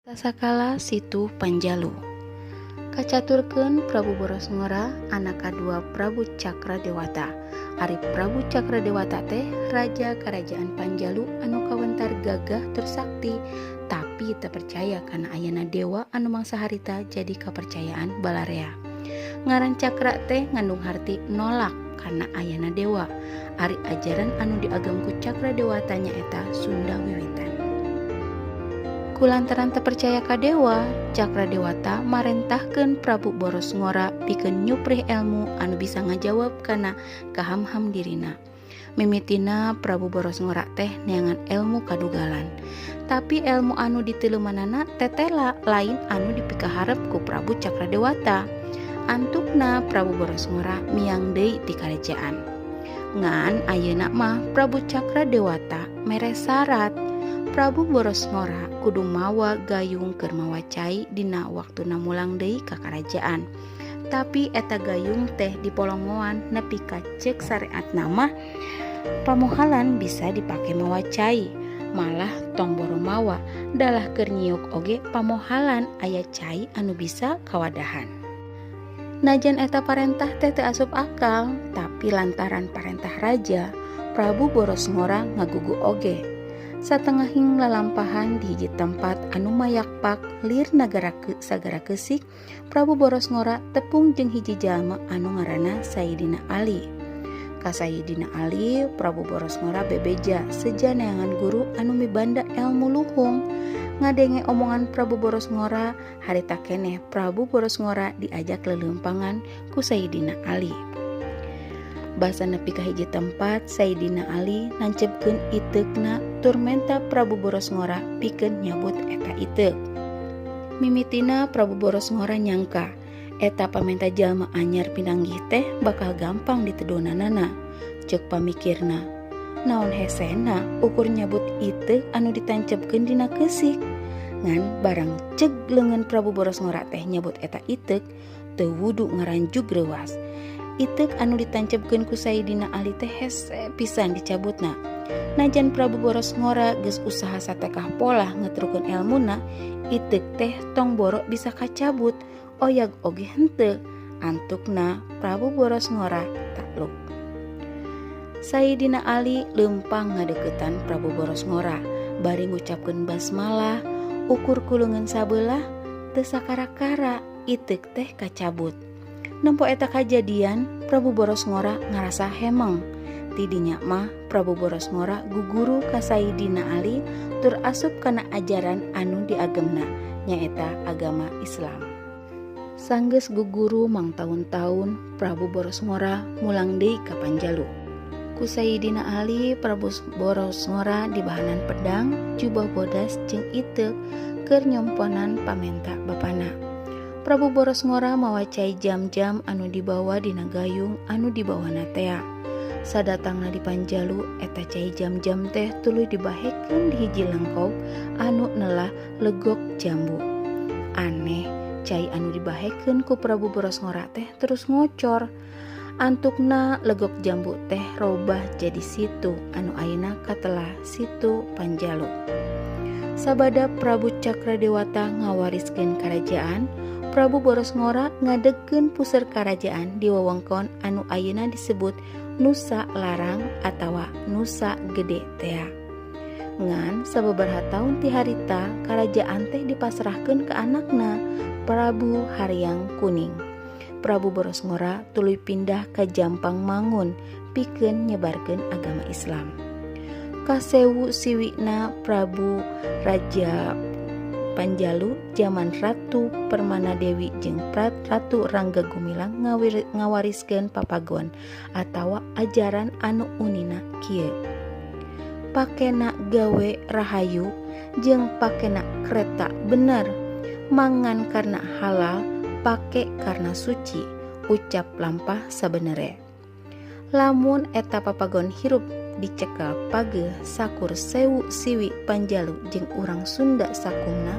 Tasakala situ Panjalu. Kacaturkeun Prabu Borosngora anak kadua Prabu Cakradewata. Ari Prabu Cakradewata teh raja kerajaan Panjalu anu kawentar gagah tur sakti, tapi teu percaya kana ayana dewa anu mangsa harita jadi kapercayaan balarea. Ngaran Cakra teh ngandung harti nolak kana ayana dewa. Ari ajaran anu diagem ku Cakradewata nyaeta Sunda wiwitan. Kulantaran terpercaya ka dewa, Cakradewata marentahkeun Prabu Borosngora pikeun nyuprih ilmu anu bisa ngajawab kana kahamham dirina. Mimitina Prabu Borosngora teh neangan ilmu kadugalan, tapi ilmu anu diteuleumannana tetela lain anu dipikaharep ku Prabu Cakradewata. Antukna Prabu Borosngora miang deui ti karajaan. Ngan ayeuna mah Prabu Cakradewata mere syarat Prabu Borosngora kudu mawa gayung keur mawa cai dina waktuna mulang deui ka karajaan. Tapi eta gayung teh dipolongoan nepi ka ceuk syariatna mah pamohalan bisa dipake mawa cai. Malah tong boro mawa dalah keur nyiuk oge pamohalan aya cai anu bisa kawadahan. Najan eta parentah teh teu asup akal, tapi lantaran parentah raja, Prabu Borosngora ngagugu oge. Satengahing lalampahan di hiji tempat anu mayakpak lir sagara Kesik, Prabu Borosngora tepung jeung hiji jalma anu ngaranna Sayyidina Ali. Ka Sayyidina Ali, Prabu Borosngora bebeja seja neangan guru anu mibanda ilmu luhung. Ngadenge omongan Prabu Borosngora, harita keneh Prabu Borosngora diajak lelempangan ku Sayyidina Ali. Basa nepi ka hiji tempat, Sayyidina Ali nancepkeun iteukna tur menta Prabu Borosngora pikeun nyabut eta iteuk. Mimitina Prabu Borosngora nyangka eta pamenta jalma anyar pinanggih teh bakal gampang ditedonanana. Ceuk pamikirna, naon hesena ukur nyabut iteuk anu ditancepkeun dina Kesik. Ngan barang ceug leungeun Prabu Borosngora teh nyabut eta iteuk teu wudu ngaranjug reuas. Iteuk anu ditancepkeun ku Sayyidina Ali teh hese pisan dicabutna. Najan Prabu Borosngora geus usaha satekah pola ngetrukeun ilmuna, iteuk teh tong boro bisa kacabut, oyag oge henteu. Antukna Prabu Borosngora takluk. Sayyidina Ali leumpang ngadeuketan Prabu Borosngora, bari ngucapkeun basmalah, ukur kuleungeun sabelah teu sakara-kara iteuk teh kacabut. Nempo eta kajadian, Prabu Borosngora ngarasa hemeng. Tidinya mah Prabu Borosngora guguru ka Sayyidina Ali tur asup kana ajaran anu diagemna, nyaeta agama Islam. Sanggeus guguru mang taun-taun, Prabu Borosngora mulang deui ka Panjalu. Ku Sayyidina Ali, Prabu Borosngora dibahanan pedang, jubah bodas jeung iteuk keur nyomponan pamenta bapana. Prabu Borosngora mawa cai jam-jam anu dibawa dina gayung anu dibawana tea. Sadatangna di Panjalu, eta cai jam-jam teh tuluy dibahekeun di hiji lengkop anu neulah legok jambu. Aneh, cai anu dibahekeun ku Prabu Borosngora teh terus ngocor. Antukna legok jambu teh robah jadi situ anu ayeuna katelah situ Panjalu. Sabada Prabu Cakradewata ngawariskeun karajaan, Prabu Borosngora ngadegkeun puseur karajaan di wewengkon anu ayeuna disebut Nusa Larang atawa Nusa Gede tea. Ngan sababaraha taun ti harita karajaan teh dipasrahkeun ka anakna Prabu Haryang Kuning. Prabu Borosngora tuluy pindah ka Jampang Mangun pikeun nyebarkeun agama Islam. Kasewu siwina Prabu Raja Panjalu zaman Ratu Permanadewi jeung Ratu Rangga Gumilang ngawariskeun papagon atawa ajaran anu unina kieu. Pakena gawe rahayu jeung pakena kreta bener, mangan karena halal, pake karena suci, ucap lampah sabenere. Lamun eta papagon hirup dicekel pageuh sakur sewu siwi Panjalu jeung urang Sunda sakumna,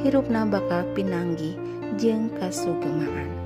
hirupna bakal pinanggih jeung kasugemaan.